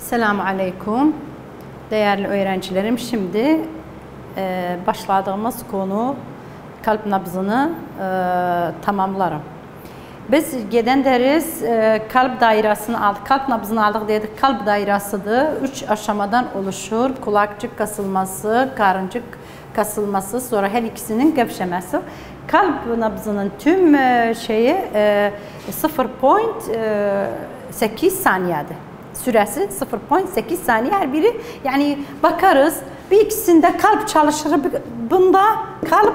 Selamun Aleyküm. Değerli öğrencilerim, şimdi başladığımız konu kalp nabzını tamamlarım. Biz geden deriz kalp dairesini aldık, kalp nabzını aldık dedik. Kalp dairesidir. 3 aşamadan oluşur. Kulakçık kasılması, karıncık kasılması, sonra her ikisinin gevşemesi. Kalp nabzının tüm şeyi 0,8 saniyedir. Süresi 0,8 saniye her biri. Yani bakarız bir ikisinde kalp çalışır, bunda kalp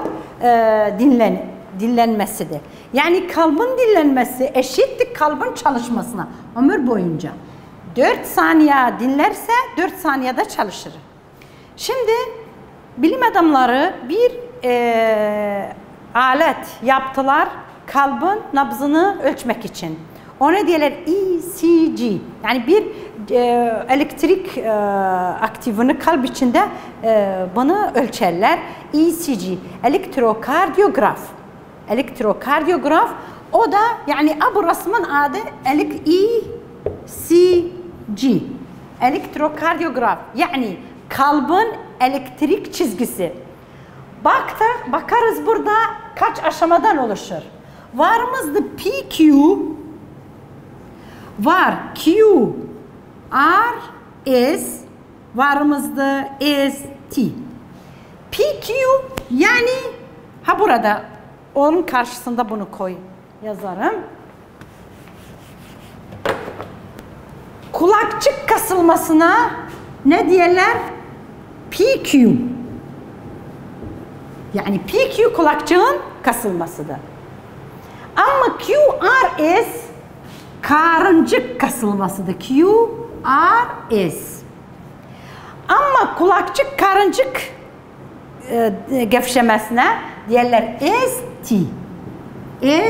dinlenmesidir. Yani kalbin dinlenmesi eşittir kalbin çalışmasına ömür boyunca. 4 saniye dinlerse 4 saniyede çalışır. Şimdi bilim adamları bir alet yaptılar kalbin nabzını ölçmek için. Ona diyorlar ECG. Yani bir elektrik aktivini kalp içinde bunu ölçerler. ECG, elektrokardiyograf. Elektrokardiyograf, o da yani bu resmin adı ECG. Elektrokardiyograf. Yani kalbin elektrik çizgisi. Bakarız burada kaç aşamadan oluşur. Varımızda PQ, var Q, R, S, varımızda S, T. PQ yani burada onun karşısında bunu koy yazarım. Kulakçık kasılmasına ne diyorlar? PQ. Yani PQ kulakçığın kasılmasıdır. Ama QRS karıncık kasılmasıdır. QRS. Ama kulakçık karıncık gevşemesine diyorlar ST.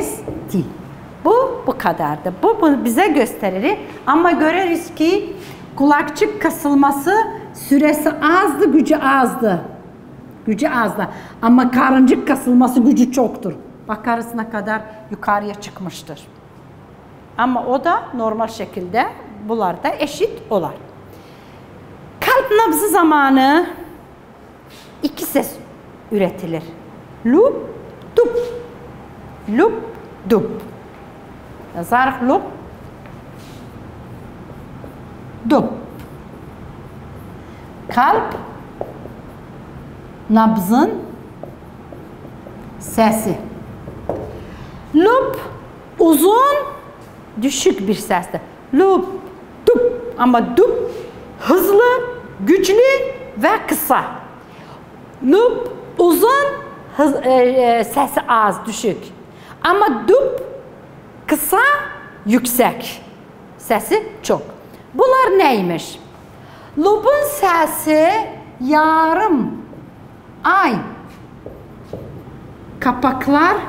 ST. Bu kadardı. Bu bize gösterir. Ama görürüz ki kulakçık kasılması süresi azdı, gücü azdı. Gücü azdı. Ama karıncık kasılması gücü çoktur. Bakarız ne kadar yukarıya çıkmıştır. Ama o da normal şekilde bunlarda eşit olar. Kalp nabzı zamanı 2 ses üretilir. Lup, dup. Lup, dup. Yazarıq lup, dup. Kalp nabzın sesi. Lup uzun, düşük bir sestir. Lup, dup. Ama dup hızlı, güçlü ve kısa. Lup uzun, sesi az, düşük. Ama dup kısa, yüksek. Sesi çok. Bunlar neymiş? Lupun sesi yarım ay kapakların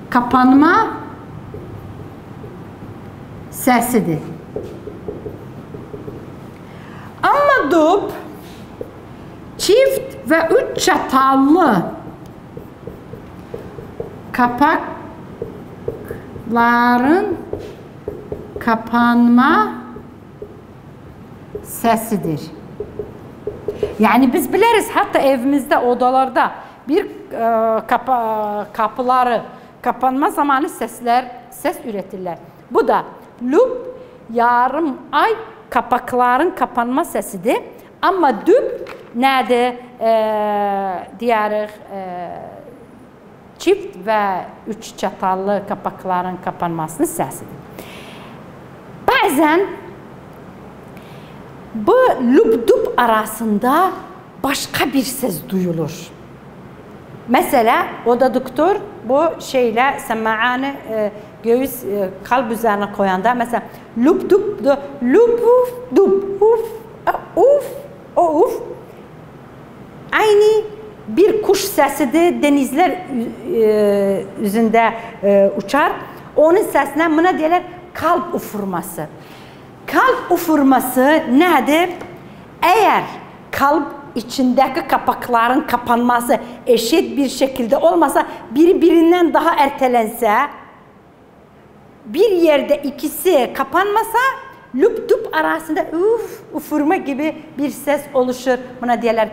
kapanma sesidir. Ama dup çift ve 3 çatallı kapakların kapanma sesidir. Yani biz biliriz, hatta evimizde, odalarda bir kapıları kapanma zamanı ses üretirler. Bu da lup yarım ay kapakların kapanma sesidir. Ama dup nerede diğer çift ve 3 çatallı kapakların kapanmasının sesidir. Bazen bu lup dup arasında başka bir ses duyulur. Mesela o da doktor bu şeyle sema'anı göğüs kalp üzerine koyanda mesela lup dup lup uf dup uf uf uf aynı bir kuş sesidir, denizler üzerinde uçar. Onun sesine buna diyorlar kalp ufurması. Kalp ufurması nedir? Eğer kalp içindeki kapakların kapanması eşit bir şekilde olmasa, biri birinden daha ertelense bir yerde ikisi kapanmasa lüp düp arasında üfürme gibi bir ses oluşur. Buna diyorlar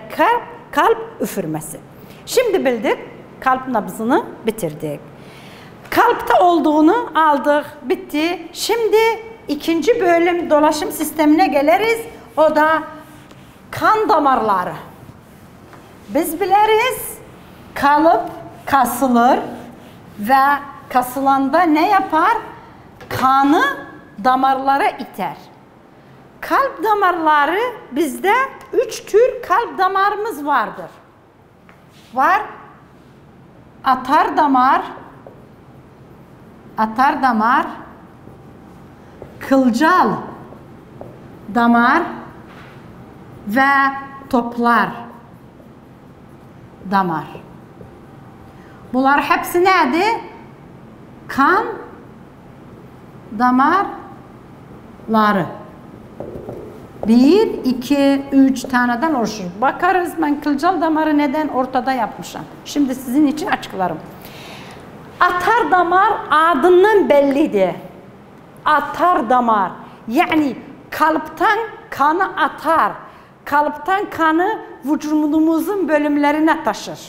kalp üfürmesi. Şimdi bildik, kalp nabzını bitirdik. Kalpte olduğunu aldık, bitti. Şimdi ikinci bölüm dolaşım sistemine geliriz. O da kan damarları. Biz biliriz, kalıp kasılır ve kasılanda ne yapar? Kanı damarlara iter. Kalp damarları, bizde 3 tür kalp damarımız vardır. Var atar damar, kılcal damar ve toplar damar. Bunlar hepsi neydi? Kan damarları. 1, 2, 3 taneden oluşur. Bakarız, ben kılcal damarı neden ortada yapmışım. Şimdi sizin için açıklarım. Atar damar adından bellidir. Atar damar. Yani kalpten kanı atar. Kalpten kanı vücudumuzun bölümlerine taşır.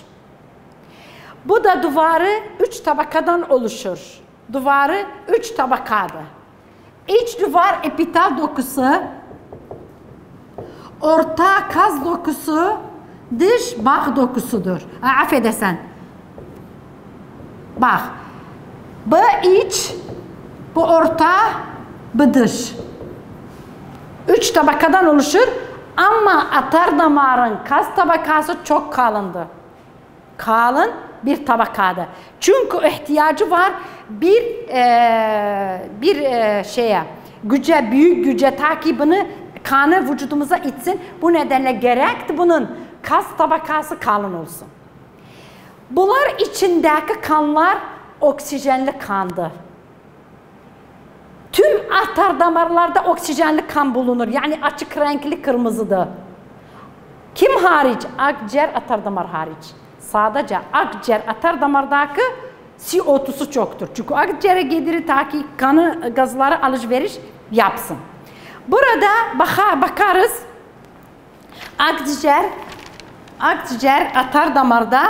Bu da duvarı 3 tabakadan oluşur. Duvarı 3 tabakadır. İç duvar epitel dokusu, orta kas dokusu, dış bağ dokusudur. Affedersen. Bak. Bu iç, bu orta, bu dış. 3 tabakadan oluşur ama atar damarın kas tabakası çok kalındır. Kalın bir tabakadır. Çünkü ihtiyacı var bir şeye, güce, büyük güce takibini kanı vücudumuza itsin. Bu nedenle gerekti bunun kas tabakası kalın olsun. Bunlar içindeki kanlar oksijenli kandır. Tüm atar damarlarda oksijenli kan bulunur. Yani açık renkli kırmızıdır. Kim hariç? Akciğer atar damar hariç. Sadece akciğer atar damardaki CO2'su çoktur. Çünkü akciğere gelir ta ki kanı gazları alışveriş yapsın. Burada bakarız. Akciğer atar damarda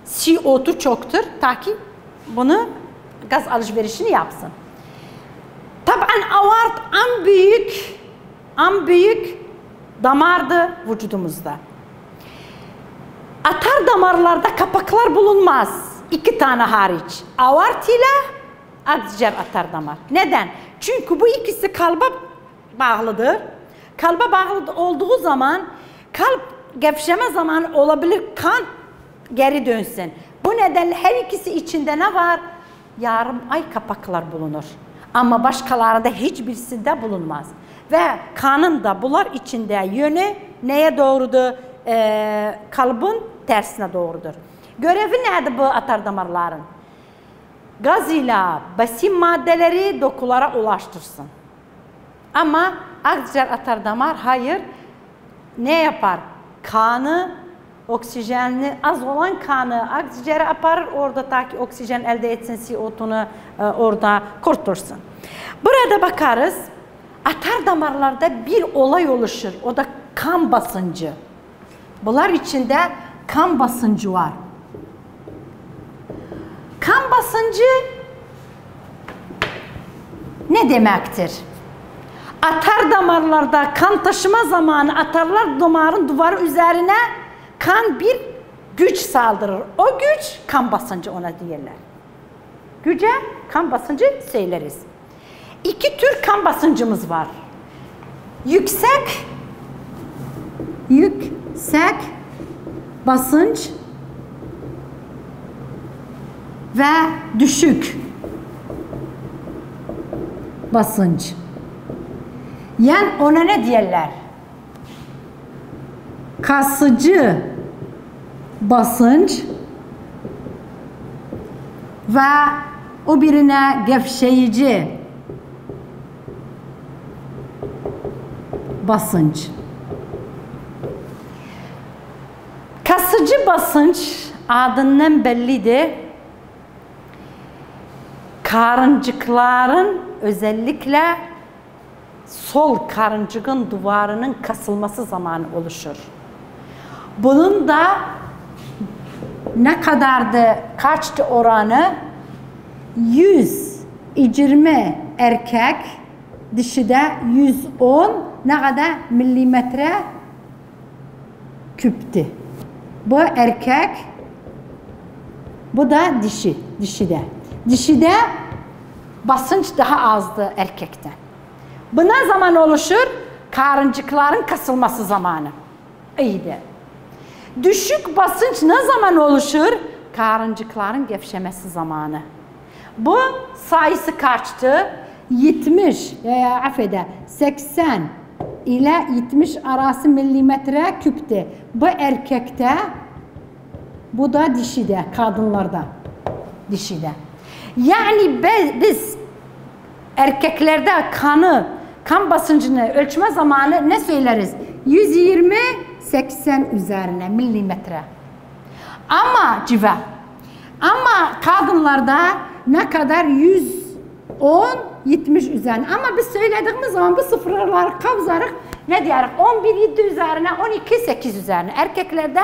CO2 çoktur. Ta ki bunu gaz alışverişini yapsın. Tabii aort en büyük damardı vücudumuzda. Atar damarlarda kapaklar bulunmaz. 2 tane hariç. Aort ile akciğer atar damar. Neden? Çünkü bu ikisi kalba bağlıdır. Kalba bağlı olduğu zaman kalp gevşeme zamanı olabilir, kan geri dönsün. Bu nedenle her ikisi içinde ne var? Yarım ay kapaklar bulunur. Ama başkalarında hiçbirisinde bulunmaz. Ve kanın da bunlar içinde yönü neye doğrudur? Kalbin tersine doğrudur. Görevi nedir bu atar damarların? Gaz ile besin maddeleri dokulara ulaştırsın. Ama akciğer atar damar hayır. Ne yapar? Kanı, oksijenli az olan kanı akciğere aparır. Orada ta ki oksijen elde etsin, CO2'nu orada kurtursun. Burada bakarız. Atar damarlarda bir olay oluşur. O da kan basıncı. Bunlar içinde kan basıncı var. Kan basıncı ne demektir? Atar damarlarda kan taşıma zamanı atarlar damarın duvarı üzerine kan bir güç saldırır. O güç kan basıncı ona diyorlar. Güce kan basıncı söyleriz. 2 tür kan basıncımız var. Yüksek basınç ve düşük basınç. Yani ona ne diyorlar? Kasıcı basınç ve o birine gevşeyici basınç. Kasıcı basınç adından bellidir. karıncıkların özellikle sol karıncığın duvarının kasılması zamanı oluşur. Bunun da ne kadardı, kaçtı oranı? 120 erkek, dişi de 110 ne kadar milimetre küptü. Bu erkek, bu da dişi, dişide. Dişide basınç daha azdı erkekten. Bu ne zaman oluşur? Karıncıkların kasılması zamanı. İyiydi. Düşük basınç ne zaman oluşur? Karıncıkların gevşemesi zamanı. Bu sayısı kaçtı? 80 ile 70 arası milimetre küptü. Bu erkekte, bu da dişide, kadınlarda. Dişide. Yani biz erkeklerde kan basıncını ölçme zamanı ne söyleriz? 120-80 üzerine milimetre. Ama civa. Ama kadınlarda ne kadar? 110-70 üzerine. Ama biz söylediğimiz zaman bu sıfırları kavzarık ne diyerek? 11-7 üzerine, 12-8 üzerine. Erkeklerde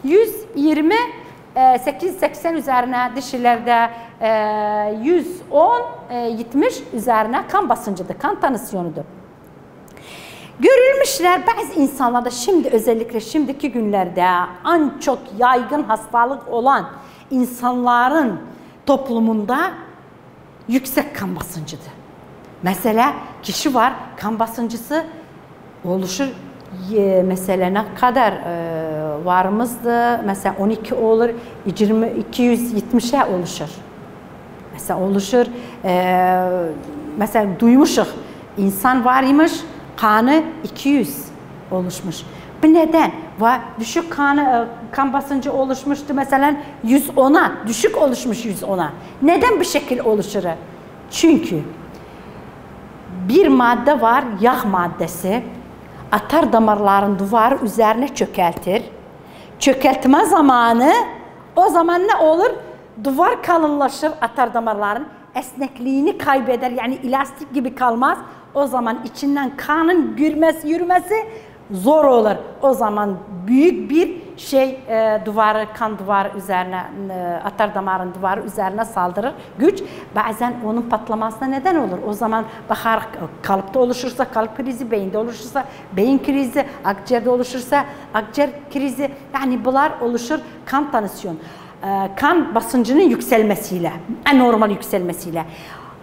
120-80 üzerine, dişilerde 110-70 üzerine kan basıncıdır, kan tansiyonu. Görülmüşler bazı insanlarda, şimdi özellikle şimdiki günlerde en çok yaygın hastalık olan insanların toplumunda yüksek kan basıncıdır. Mesela kişi var, kan basıncısı oluşur. Mesela ne kadar varımızdı? Mesela 12 olur, 270'e oluşur. Mesela oluşur. Mesela duymuşuk, insan varmış, kanı 200 oluşmuş. Bu neden? Düşük kan basıncı oluşmuştu mesela 110'a, düşük oluşmuş 110'a. Neden bu şekil oluşur? Çünkü bir madde var, yağ maddesi, atar damarların duvarı üzerine çökeltir. Çökeltme zamanı, o zaman ne olur? Duvar kalınlaşır, atar damarların esnekliğini kaybeder, yani elastik gibi kalmaz. O zaman içinden kanın yürümesi zor olur. O zaman büyük bir kan duvarı üzerine, atar damarın duvarı üzerine saldırır güç. Bazen onun patlamasına neden olur. O zaman bakar, kalıpta oluşursa kalp krizi, beyinde oluşursa beyin krizi, akciğerde oluşursa akciğer krizi. Yani bunlar oluşur kan tansiyonu. Kan basıncının yükselmesiyle, anormal yükselmesiyle.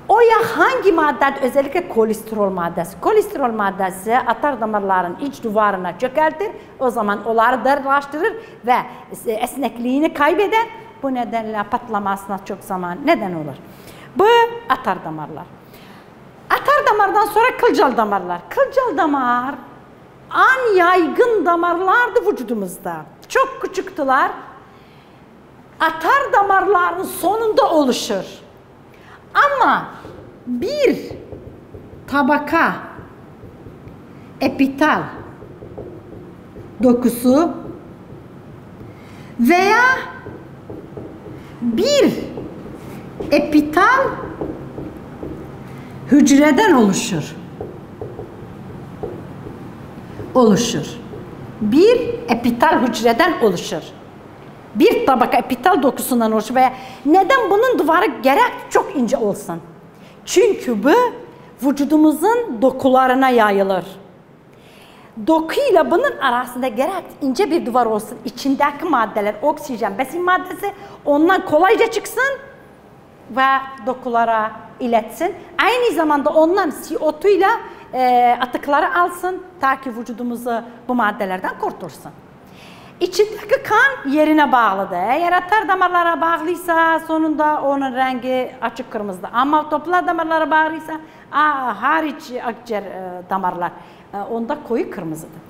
O ya hangi madde? Özellikle kolesterol maddesi. Kolesterol maddesi atar damarların iç duvarına çökertir. O zaman onları darlaştırır ve esnekliğini kaybeder. Bu nedenle patlamasına çok zaman neden olur. Bu atar damarlar. Atar damardan sonra kılcal damarlar. Kılcal damar en yaygın damarlardı vücudumuzda. Çok küçüktüler. Atar damarların sonunda oluşur. Ama bir tabaka epital dokusu veya bir epital hücreden oluşur. Bir epital hücreden oluşur. Bir tabaka epital dokusundan oluşur veya neden bunun duvarı gerek çok ince olsun? Çünkü bu vücudumuzun dokularına yayılır. Dokuyla bunun arasında gerek ince bir duvar olsun. İçindeki maddeler, oksijen, besin maddesi ondan kolayca çıksın ve dokulara iletsin. Aynı zamanda ondan CO2 ile atıkları alsın ta ki vücudumuzu bu maddelerden kurtulsun. İçindeki kan yerine bağlıdır. Eğer atar damarlara bağlıysa sonunda onun rengi açık kırmızıdır. Ama toplar damarlara bağlıysa hariç akciğer damarlar onda koyu kırmızıdır.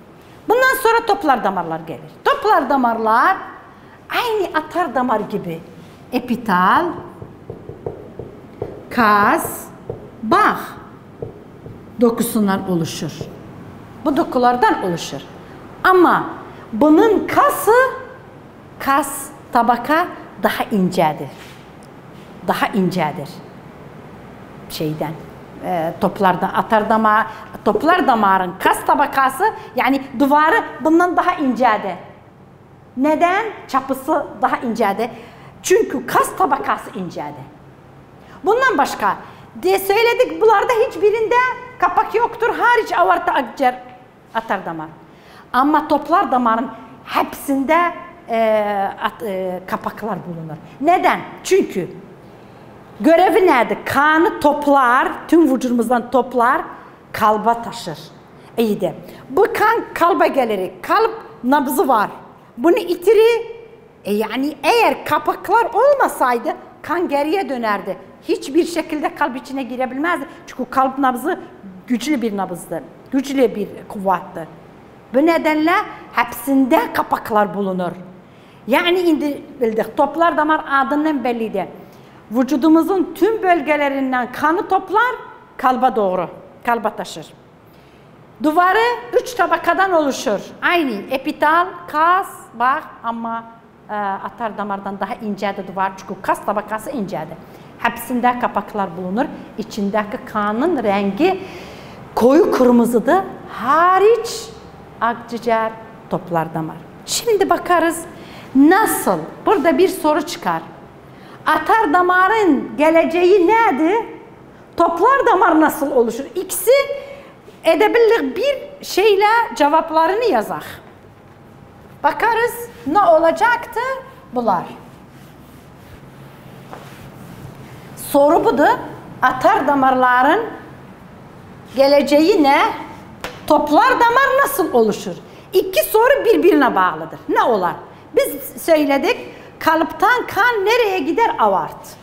Bundan sonra toplar damarlar gelir. Toplar damarlar aynı atar damar gibi epital, kas, bağ dokusundan oluşur. Bu dokulardan oluşur. Ama bunun kas tabaka daha incedir. Daha incedir. şeyden toplardan atardamar, toplar damarın kas tabakası yani duvarı bundan daha incedir. Neden? Çapısı daha incedir. Çünkü kas tabakası incedir. Bundan başka diye söyledik bunlarda hiçbirinde kapak yoktur hariç aorta akciğer atardamar. Ama toplar damarın hepsinde kapaklar bulunur. Neden? Çünkü görevi nedir? Kanı toplar, tüm vücudumuzdan toplar, kalba taşır. İyi de. Bu kan kalba gelir. Kalp nabzı var. Bunu itirir. Yani eğer kapaklar olmasaydı kan geriye dönerdi. Hiçbir şekilde kalp içine girebilmezdi. Çünkü kalp nabzı güçlü bir nabızdır. Güçlü bir kuvvettir. Bu nedenle hepsinde kapaklar bulunur. Yani indi bildik. Toplar damar adından bellidir. Vücudumuzun tüm bölgelerinden kanı toplar, kalba doğru, kalba taşır. Duvarı 3 tabakadan oluşur. Aynı epital, kas, bak ama atardamardan daha incedir duvar çünkü kas tabakası incedir. Hepsinde kapaklar bulunur. İçindeki kanın rengi koyu kırmızıdır. Hariç akciğer toplar damar. Şimdi bakarız nasıl? Burada bir soru çıkar. Atar damarın geleceği nedir? Toplar damar nasıl oluşur? İkisi edebilir bir şeyle cevaplarını yazar. Bakarız ne olacaktı? Bunlar. Soru budur. Atar damarların geleceği ne? Toplar damar nasıl oluşur? İki soru birbirine bağlıdır. Ne olar? Biz söyledik. Kalpten kan nereye gider? Aort.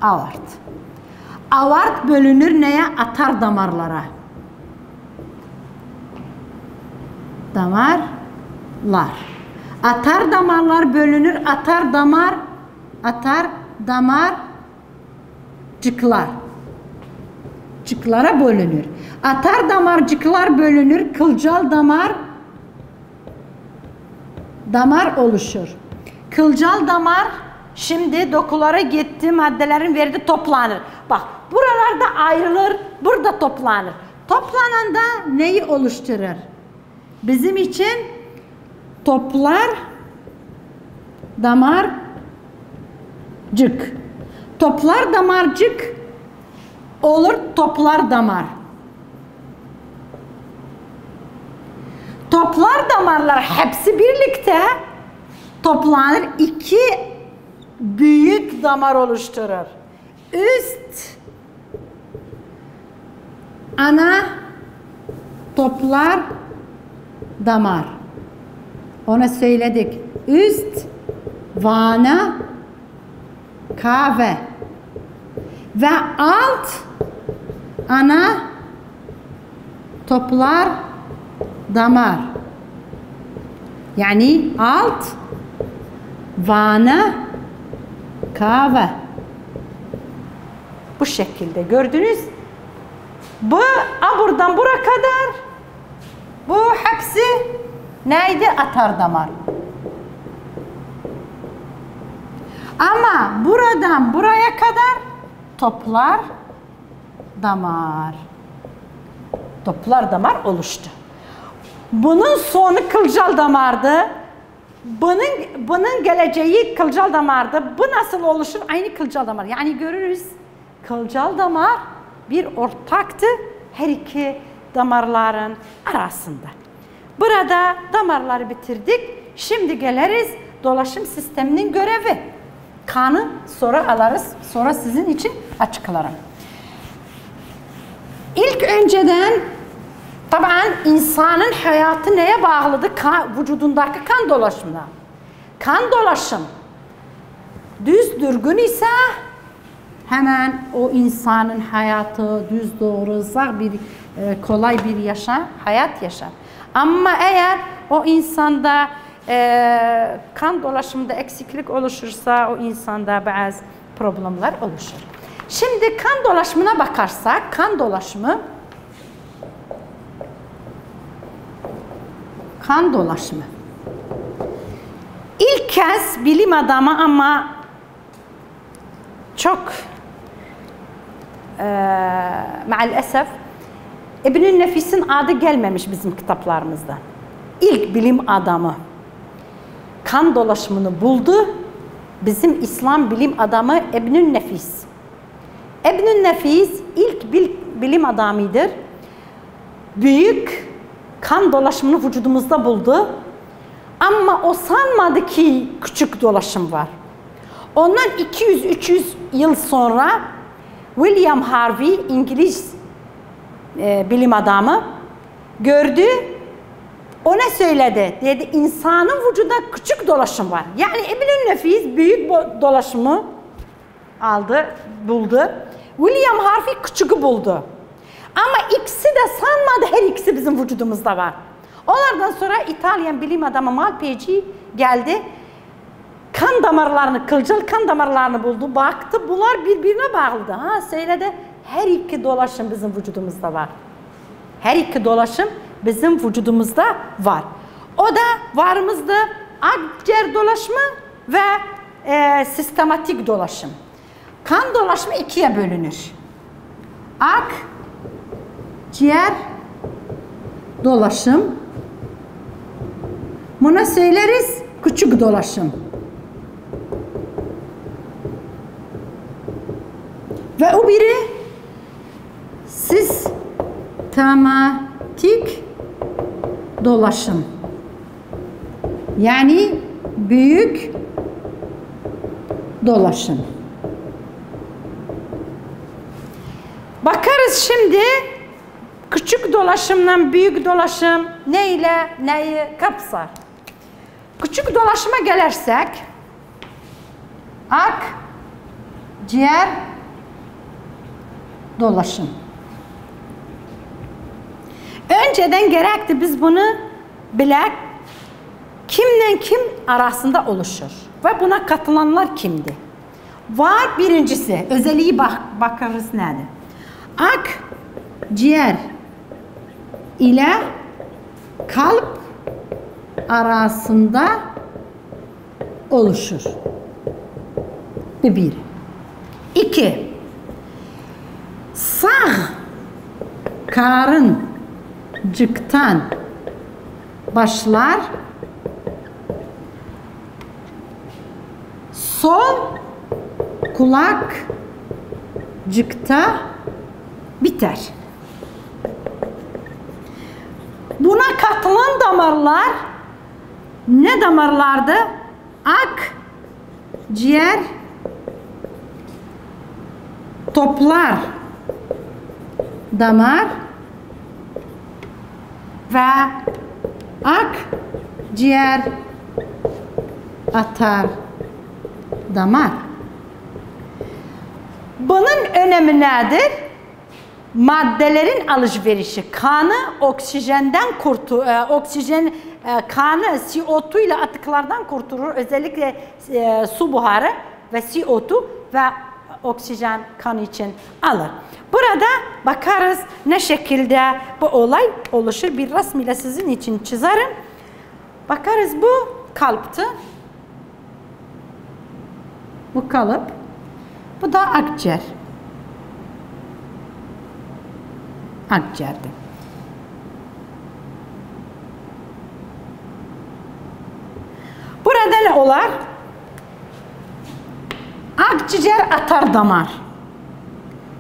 Aort. Aort bölünür neye? Atar damarlara. Damarlar. Atar damarlar bölünür. Atar damarcıklar. Cıklara bölünür. Atar damarcıklar bölünür. Kılcal damar oluşur. Kılcal damar şimdi dokulara gitti, maddelerin verdiği toplanır. Bak buralarda ayrılır, burada toplanır. Toplananda neyi oluşturur? Bizim için toplar damarcık. Toplar damarcık olur toplar damar. Toplar damarlar hepsi birlikte toplanır. İki büyük damar oluşturur. Üst ana toplar damar. Ona söyledik. Üst vana kahve ve alt ana toplar damar. Yani alt vana kahve. Bu şekilde gördünüz. Bu buradan buraya kadar bu hepsi neydi? Atar damar. Ama buradan buraya kadar toplar damar. Toplar damar oluştu. Bunun sonu kılcal damardı. Bunun geleceği kılcal damardı. Bu nasıl oluşur? Aynı kılcal damar. Yani görürüz kılcal damar bir ortaktı her iki damarların arasında. Burada damarları bitirdik. Şimdi geliriz dolaşım sisteminin görevi. Kanı sonra alırız. Sonra sizin için açıklarım. İlk önceden tabii insanın hayatı neye bağlıdır? Vücudundaki kan dolaşımına. Kan dolaşım düz düzgün ise hemen o insanın hayatı düz doğru bir kolay bir hayat yaşar. Ama eğer o insanda kan dolaşımında eksiklik oluşursa o insanda bazı problemler oluşur. Şimdi kan dolaşımına bakarsak kan dolaşımı ilk kez bilim adamı ama çok maalesef İbn Nefis'in adı gelmemiş bizim kitaplarımızda. İlk bilim adamı kan dolaşımını buldu. Bizim İslam bilim adamı İbn Nefis. İbn Nefis ilk bilim adamıdır. Büyük kan dolaşımını vücudumuzda buldu. Ama o sanmadı ki küçük dolaşım var. Ondan 200-300 yıl sonra William Harvey, İngiliz bilim adamı gördü. O ne söyledi? Dedi insanın vücudunda küçük dolaşım var. Yani İbn Nefis büyük dolaşımı buldu. William Harvey küçüğü buldu. Ama ikisi de sanmadı her ikisi bizim vücudumuzda var. Onlardan sonra İtalyan bilim adamı Malpighi geldi. Kan damarlarını, kılcal kan damarlarını buldu. Baktı bunlar birbirine bağlıdı. Ha söyledi her iki dolaşım bizim vücudumuzda var. Her iki dolaşım bizim vücudumuzda var. O da varımızda akciğer dolaşımı ve sistematik dolaşım. Kan dolaşımı ikiye bölünür. Akciğer dolaşım. Buna söyleriz küçük dolaşım. Ve o biri sistematik dolaşım. Yani büyük dolaşım. Bakarız şimdi küçük dolaşımdan büyük dolaşım neyi kapsar? Küçük dolaşıma gelirsek akciğer dolaşım. Önceden gerekti biz bunu bilek kimle kim arasında oluşur ve buna katılanlar kimdi? Var birincisi özelliği bakarız nedir? Akciğer ile kalp arasında oluşur. Bir. İki. Sağ karıncıktan başlar, sol kulakcıkta biter. Buna katılan damarlar ne damarlardı? Akciğer toplar damar ve akciğer atar damar. Bunun önemi nedir? Maddelerin alışverişi, kanı oksijenden kanı CO2 ile atıklardan kurtarır. Özellikle su buharı ve CO2 ve oksijen kan için alır. Burada bakarız ne şekilde bu olay oluşur. Bir resmiyle sizin için çizerim. Bakarız bu kalptı. Bu kalıp. Bu da akciğer. Akciğerdi. Burada ne olar? Akciğer atar damar.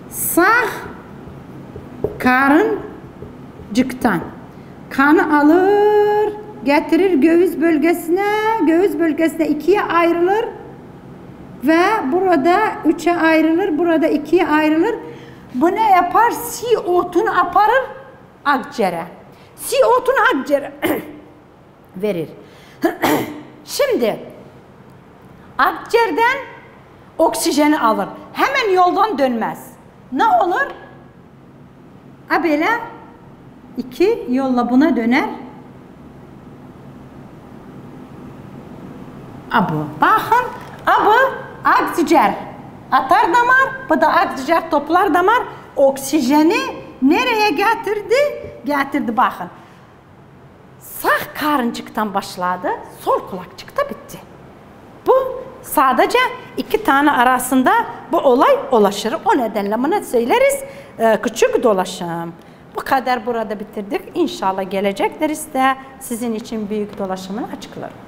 Sağ karıncıktan kanı alır, getirir göğüs bölgesine. Göğüs bölgesine ikiye ayrılır ve burada üçe ayrılır, burada ikiye ayrılır. Bu ne yapar? CO2'nu aparır akciğere. CO2'nu akciğere verir. Şimdi akciğerden oksijeni alır. Hemen yoldan dönmez. Ne olur? Böyle iki yolla buna döner. Bakın, akciğer atar damar, bu da akciğer toplar damar. Oksijeni nereye getirdi? Getirdi bakın. Sağ karıncıktan başladı, sol kulakçıkta bitti. Bu sadece iki tane arasında bu olay ulaşır. O nedenle bunu söyleriz. Küçük dolaşım. Bu kadar burada bitirdik. İnşallah gelecek derste sizin için büyük dolaşımını açıklarım.